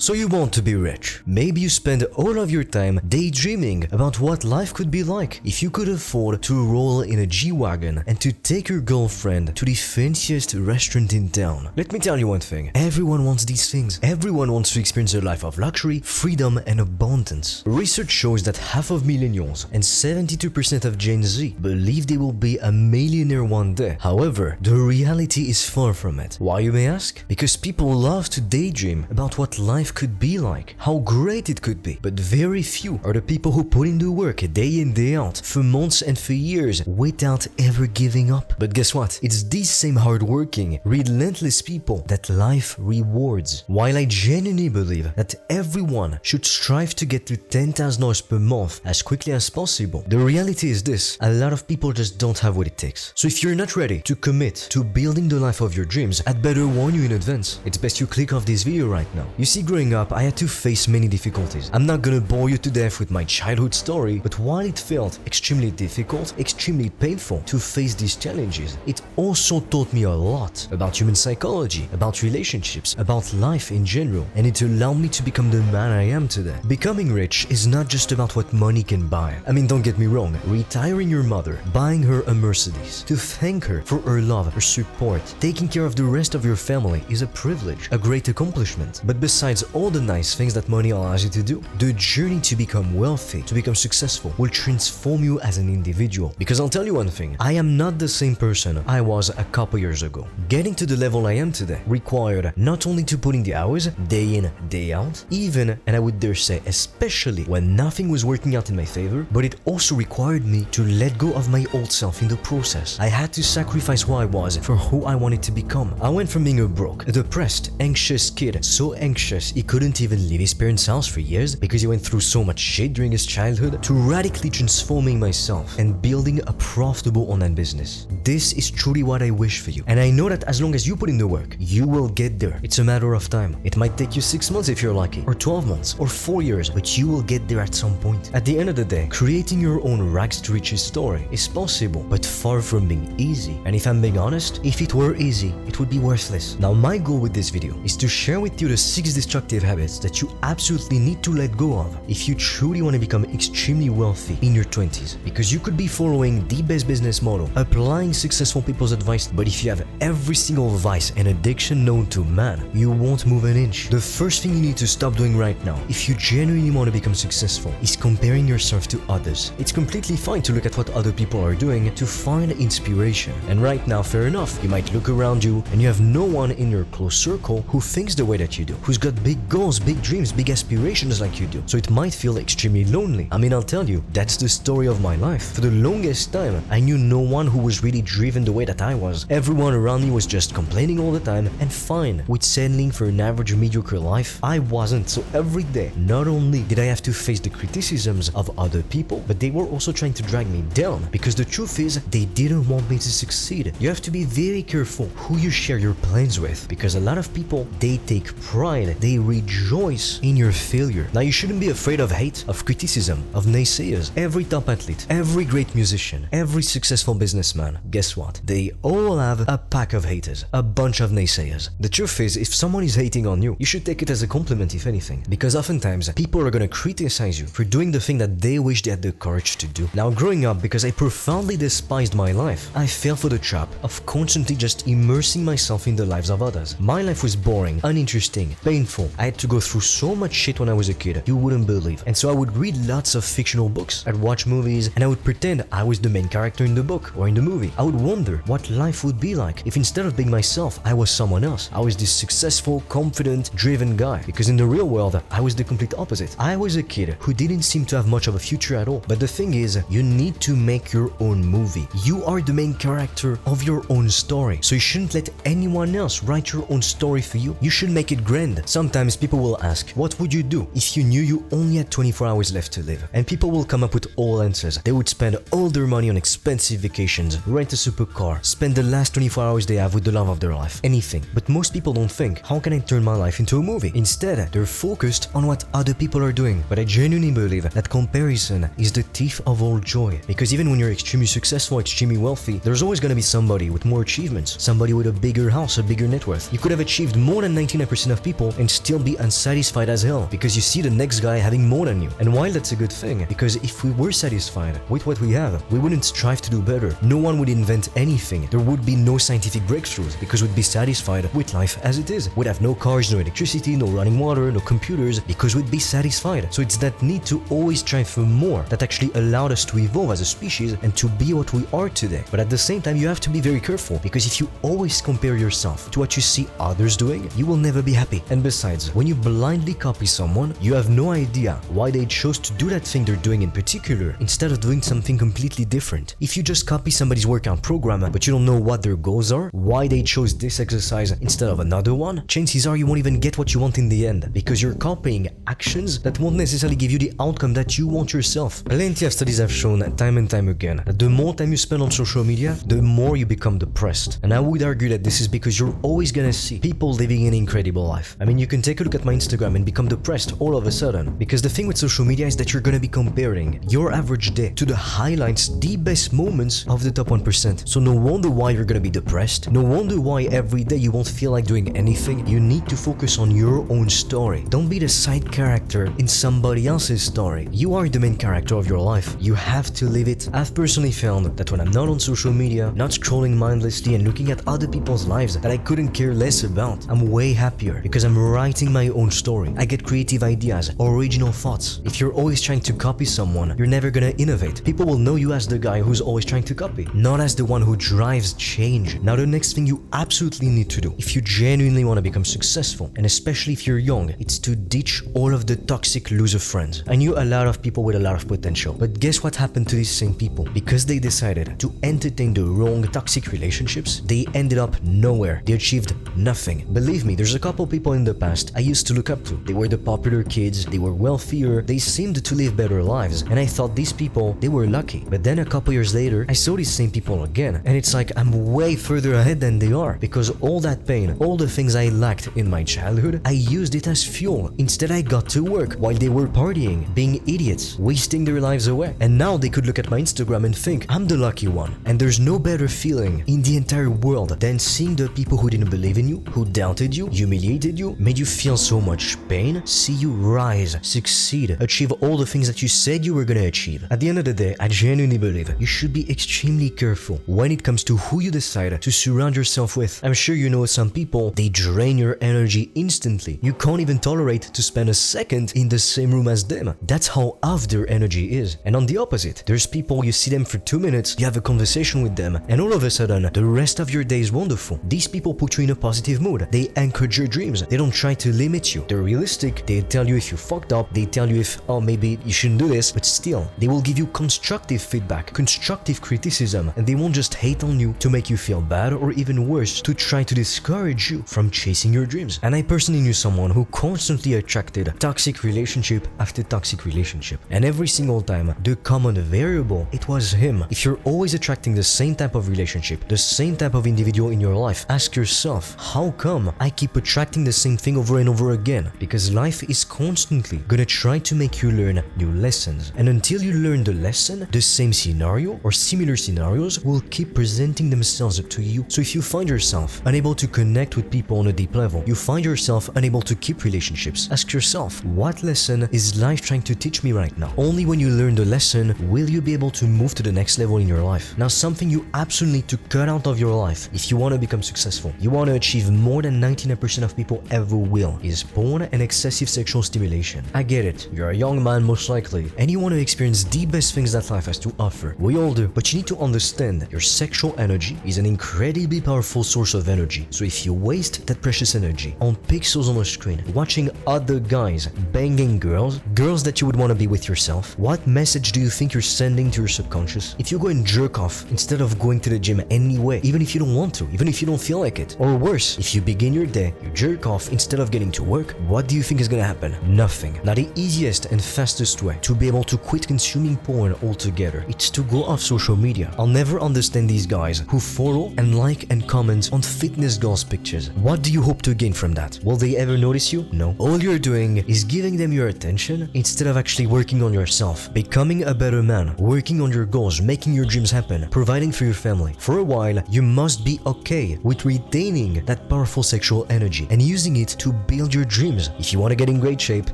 So you want to be rich. Maybe you spend all of your time daydreaming about what life could be like if you could afford to roll in a G-Wagon and to take your girlfriend to the fanciest restaurant in town. Let me tell you one thing, everyone wants these things. Everyone wants to experience a life of luxury, freedom and abundance. Research shows that half of millennials and 72% of Gen Z believe they will be a millionaire one day. However, the reality is far from it. Why, you may ask? Because people love to daydream about what life could be like, how great it could be, but very few are the people who put in the work day in day out for months and for years without ever giving up. But guess what? It's these same hardworking, relentless people that life rewards. While I genuinely believe that everyone should strive to get to $10,000 per month as quickly as possible, the reality is this: a lot of people just don't have what it takes. So if you're not ready to commit to building the life of your dreams, I'd better warn you in advance. It's best you click off this video right now. You see, growing up, I had to face many difficulties. I'm not gonna bore you to death with my childhood story, but while it felt extremely difficult, extremely painful to face these challenges, it also taught me a lot about human psychology, about relationships, about life in general, and it allowed me to become the man I am today. Becoming rich is not just about what money can buy. I mean, don't get me wrong, retiring your mother, buying her a Mercedes, to thank her for her love, her support, taking care of the rest of your family is a privilege, a great accomplishment. But besides all the nice things that money allows you to do, the journey to become wealthy, to become successful, will transform you as an individual. Because I'll tell you one thing, I am not the same person I was a couple years ago. Getting to the level I am today required not only to put in the hours, day in, day out, even, and I would dare say especially, when nothing was working out in my favor, but it also required me to let go of my old self in the process. I had to sacrifice who I was for who I wanted to become. I went from being a broke, a depressed, anxious kid, so anxious he couldn't even leave his parents' house for years because he went through so much shit during his childhood, to radically transforming myself and building a profitable online business. This is truly what I wish for you, and I know that as long as you put in the work, you will get there. It's a matter of time. It might take you 6 months if you're lucky, or 12 months, or 4 years, but you will get there at some point. At the end of the day, creating your own rags to riches story is possible, but far from being easy. And if I'm being honest, if it were easy, it would be worthless. Now, my goal with this video is to share with you the 6 destructive habits that you absolutely need to let go of if you truly want to become extremely wealthy in your 20s. Because you could be following the best business model, applying successful people's advice, but if you have every single vice and addiction known to man, you won't move an inch. The first thing you need to stop doing right now, if you genuinely want to become successful, is comparing yourself to others. It's completely fine to look at what other people are doing to find inspiration. And right now, fair enough, you might look around you and you have no one in your close circle who thinks the way that you do, who's got big goals, big dreams, big aspirations like you do. So it might feel extremely lonely. I mean, I'll tell you, that's the story of my life. For the longest time, I knew no one who was really driven the way that I was. Everyone around me was just complaining all the time and fine with settling for an average mediocre life. I wasn't. So every day, not only did I have to face the criticisms of other people, but they were also trying to drag me down, because the truth is, they didn't want me to succeed. You have to be very careful who you share your plans with, because a lot of people, they take pride, they rejoice in your failure. Now, you shouldn't be afraid of hate, of criticism, of naysayers. Every top athlete, every great musician, every successful businessman, guess what? They all have a pack of haters, a bunch of naysayers. The truth is, if someone is hating on you, you should take it as a compliment, if anything, because oftentimes people are gonna criticize you for doing the thing that they wish they had the courage to do. Now, growing up, because I profoundly despised my life, I fell for the trap of constantly just immersing myself in the lives of others. My life was boring, uninteresting, painful. I had to go through so much shit when I was a kid, you wouldn't believe. And so I would read lots of fictional books, I'd watch movies, and I would pretend I was the main character in the book or in the movie. I would wonder what life would be like if instead of being myself, I was someone else. I was this successful, confident, driven guy. Because in the real world, I was the complete opposite. I was a kid who didn't seem to have much of a future at all. But the thing is, you need to make your own movie. You are the main character of your own story. So you shouldn't let anyone else write your own story for you. You should make it grand. Sometimes people will ask, what would you do if you knew you only had 24 hours left to live? And people will come up with all answers. They would spend all their money on expensive vacations, rent a supercar, spend the last 24 hours they have with the love of their life, anything. But most people don't think, how can I turn my life into a movie? Instead, they're focused on what other people are doing. But I genuinely believe that comparison is the thief of all joy. Because even when you're extremely successful, extremely wealthy, there's always gonna be somebody with more achievements, somebody with a bigger house, a bigger net worth. You could have achieved more than 99% of people and still still be unsatisfied as hell because you see the next guy having more than you. And while that's a good thing, because if we were satisfied with what we have, we wouldn't strive to do better. No one would invent anything. There would be no scientific breakthroughs because we'd be satisfied with life as it is. We'd have no cars, no electricity, no running water, no computers, because we'd be satisfied. So it's that need to always strive for more that actually allowed us to evolve as a species and to be what we are today. But at the same time, you have to be very careful, because if you always compare yourself to what you see others doing, you will never be happy. And besides, when you blindly copy someone, you have no idea why they chose to do that thing they're doing in particular instead of doing something completely different. If you just copy somebody's workout program but you don't know what their goals are, why they chose this exercise instead of another one, chances are you won't even get what you want in the end, because you're copying actions that won't necessarily give you the outcome that you want yourself. Plenty of studies have shown time and time again that the more time you spend on social media, the more you become depressed. And I would argue that this is because you're always gonna see people living an incredible life. I mean, you can take a look at my Instagram and become depressed all of a sudden, because the thing with social media is that you're gonna be comparing your average day to the highlights, the best moments of the top 1%. So no wonder why you're gonna be depressed. No wonder why every day you won't feel like doing anything. You need to focus on your own story. Don't be the side character in somebody else's story. You are the main character of your life. You have to live it. I've personally found that when I'm not on social media, not scrolling mindlessly and looking at other people's lives that I couldn't care less about, I'm way happier because I'm writing my own story. I get creative ideas, original thoughts. If you're always trying to copy someone, you're never gonna innovate. People will know you as the guy who's always trying to copy, not as the one who drives change. Now, the next thing you absolutely need to do, if you genuinely want to become successful, and especially if you're young, it's to ditch all of the toxic loser friends. I knew a lot of people with a lot of potential, but guess what happened to these same people? Because they decided to entertain the wrong toxic relationships, they ended up nowhere. They achieved nothing. Believe me, there's a couple people in the past I used to look up to. They were the popular kids, they were wealthier, they seemed to live better lives, and I thought these people, they were lucky. But then a couple years later, I saw these same people again, and it's like I'm way further ahead than they are, because all that pain, all the things I lacked in my childhood, I used it as fuel. Instead, I got to work while they were partying, being idiots, wasting their lives away. And now they could look at my Instagram and think, I'm the lucky one. And there's no better feeling in the entire world than seeing the people who didn't believe in you, who doubted you, humiliated you, made you feel so much pain, see you rise, succeed, achieve all the things that you said you were gonna achieve. At the end of the day, I genuinely believe you should be extremely careful when it comes to who you decide to surround yourself with. I'm sure you know some people, they drain your energy instantly. You can't even tolerate to spend a second in the same room as them. That's how off their energy is. And on the opposite, there's people, you see them for 2 minutes, you have a conversation with them, and all of a sudden, the rest of your day is wonderful. These people put you in a positive mood. They encourage your dreams. They don't try to limit you. They're realistic. They tell you if you fucked up. They tell you if, oh, maybe you shouldn't do this, but still, they will give you constructive feedback, constructive criticism, and they won't just hate on you to make you feel bad, or even worse, to try to discourage you from chasing your dreams. And I personally knew someone who constantly attracted toxic relationship after toxic relationship. And every single time, the common variable, it was him. If you're always attracting the same type of relationship, the same type of individual in your life, ask yourself, how come I keep attracting the same thing over and over again? Because life is constantly gonna try to make you learn new lessons. And until you learn the lesson, the same scenario or similar scenarios will keep presenting themselves to you. So if you find yourself unable to connect with people on a deep level, you find yourself unable to keep relationships, ask yourself, what lesson is life trying to teach me right now? Only when you learn the lesson will you be able to move to the next level in your life. Now, something you absolutely need to cut out of your life if you want to become successful, you want to achieve more than 99% of people ever will, is porn and excessive sexual stimulation. I get it, you're a young man most likely, and you want to experience the best things that life has to offer. We all do, but you need to understand your sexual energy is an incredibly powerful source of energy. So if you waste that precious energy on pixels on a screen, watching other guys banging girls that you would want to be with yourself, what message do you think you're sending to your subconscious? If you go and jerk off instead of going to the gym anyway, even if you don't want to, even if you don't feel like it, or worse, if you begin your day, you jerk off instead of getting to work, what do you think is gonna happen? Nothing. Now, the easiest and fastest way to be able to quit consuming porn altogether, it's to go off social media. I'll never understand these guys who follow and like and comment on fitness goals pictures. What do you hope to gain from that? Will they ever notice you? No. All you're doing is giving them your attention instead of actually working on yourself, becoming a better man, working on your goals, making your dreams happen, providing for your family. For a while, you must be okay with retaining that powerful sexual energy and using it to build your dreams. If you want to get in great shape,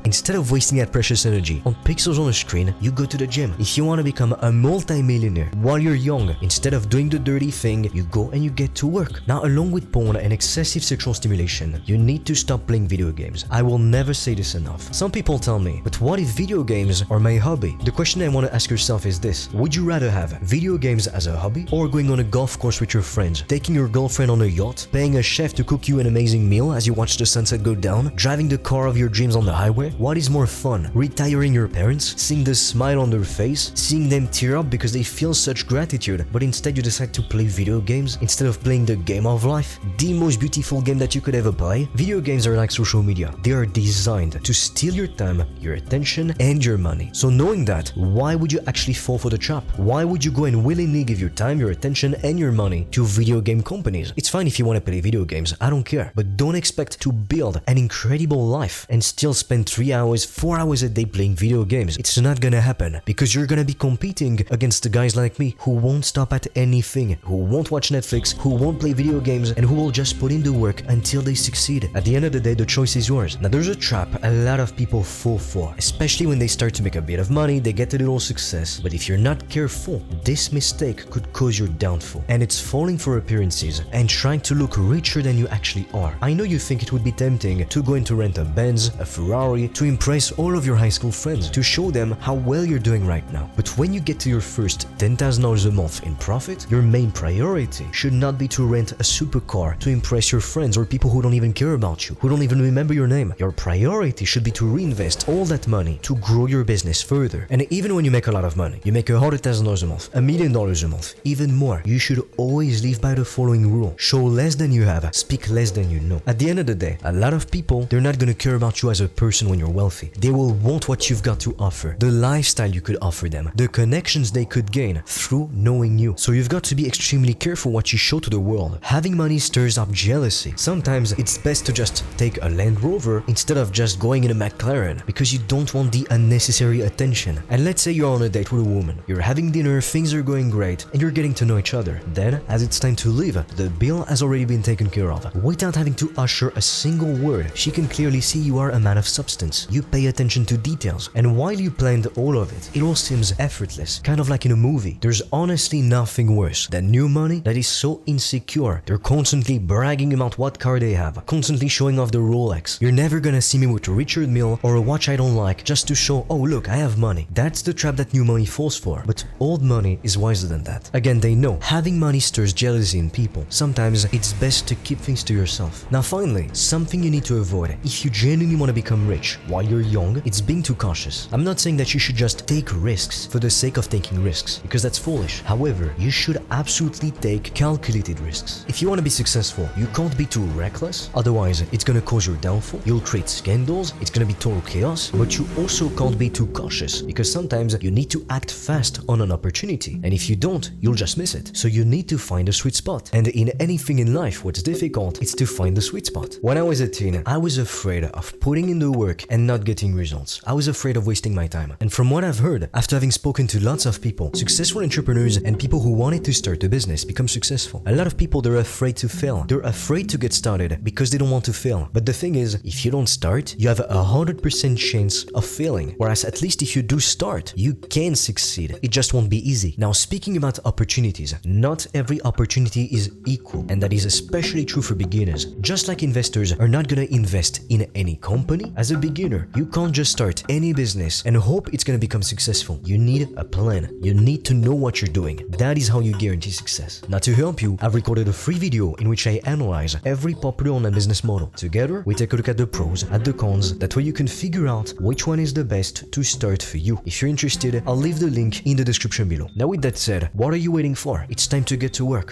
instead of wasting that precious energy on pixels on a screen, you go to the gym. If you want to become a multi-millionaire while you're young, instead of doing the dirty thing, you go and you get to work. Now, along with porn and excessive sexual stimulation, you need to stop playing video games. I will never say this enough. Some people tell me, but what if video games are my hobby? The question I want to ask yourself is this: would you rather have video games as a hobby, or going on a golf course with your friends, taking your girlfriend on a yacht, paying a chef to cook you an amazing meal as you watch the sunset go down, driving the car of your dreams on the highway? What is more fun? Retiring your parents, seeing the smile on their face, seeing them tear up because they feel such gratitude, but instead you decide to play video games instead of playing the game of life, the most beautiful game that you could ever play? Video games are like social media. They are designed to steal your time, your attention, and your money. So knowing that, why would you actually fall for the trap? Why would you go and willingly give your time, your attention, and your money to video game companies? It's fine if you want to play video games, I don't care, but don't expect to build an incredible life and still spend 3 hours, 4 hours a day playing video games. It's not gonna happen, because you're gonna be competing against the guys like me who won't stop at anything, who won't watch Netflix, who won't play video games, and who will just put in the work until they succeed. At the end of the day, the choice is yours. Now, there's a trap a lot of people fall for, especially when they start to make a bit of money, they get a little success, but if you're not careful, this mistake could cause your downfall. And it's falling for appearances and trying to look richer than you actually are. I know you think it would be tempting to go into rent a Benz, a Ferrari, to impress all of your high school friends, to show them how well you're doing right now. But when you get to your first $10,000 a month in profit, your main priority should not be to rent a supercar to impress your friends or people who don't even care about you, who don't even remember your name. Your priority should be to reinvest all that money to grow your business further. And even when you make a lot of money, you make $100,000 a month, $1 million a month, even more, you should always live by the following rule: show less than you have, speak less than you know. At the end of the day, a lot of people, they're not gonna care about you as a person when you're wealthy. They will want what you've got to offer, the lifestyle you could offer them, the connections they could gain through knowing you. So you've got to be extremely careful what you show to the world. Having money stirs up jealousy. Sometimes it's best to just take a Land Rover instead of just going in a McLaren, because you don't want the unnecessary attention. And let's say you're on a date with a woman, you're having dinner, things are going great, and you're getting to know each other. Then, as it's time to leave, the bill has already been taken care of. Without having to usher a single word, she can clearly see you are a man of substance. You pay attention to details, and while you planned all of it, it all seems effortless, kind of like in a movie. There's honestly nothing worse than new money that is so insecure. They're constantly bragging about what car they have, constantly showing off the Rolex. You're never gonna see me with a Richard Mille or a watch I don't like just to show, oh look, I have money. That's the trap that new money falls for. But old money is wiser than that. Again, they know having money stirs jealousy in people. Sometimes it's best to keep things to yourself. Now finally, something you need to avoid if you genuinely want to become rich while you're young, it's being too cautious. I'm not saying that you should just take risks for the sake of taking risks, because that's foolish. However, you should absolutely take calculated risks. If you want to be successful, you can't be too reckless, otherwise it's gonna cause your downfall. You'll create scandals, it's gonna be total chaos, but you also can't be too cautious, because sometimes you need to act fast on an opportunity, and if you don't, you'll just miss it. So you need to find a sweet spot. And in anything in life, what's difficult is to find the sweet spot. When I was a teen, I was afraid of putting in the work and not getting results. I was afraid of wasting my time. And from what I've heard, after having spoken to lots of people, successful entrepreneurs and people who wanted to start a business become successful. A lot of people, they're afraid to fail. They're afraid to get started because they don't want to fail. But the thing is, if you don't start, you have a 100% chance of failing. Whereas at least if you do start, you can succeed. It just won't be easy. Now, speaking about opportunities, not every opportunity is equal, and that is especially true for beginners. Just like investors are not gonna invest in any company, as a beginner, you can't just start any business and hope it's gonna become successful. You need a plan. You need to know what you're doing. That is how you guarantee success. Now, to help you, I've recorded a free video in which I analyze every popular online business model. Together, we take a look at the pros, at the cons, that way you can figure out which one is the best to start for you. If you're interested, I'll leave the link in the description below. Now, with that said, what are you waiting for? It's time to get to work.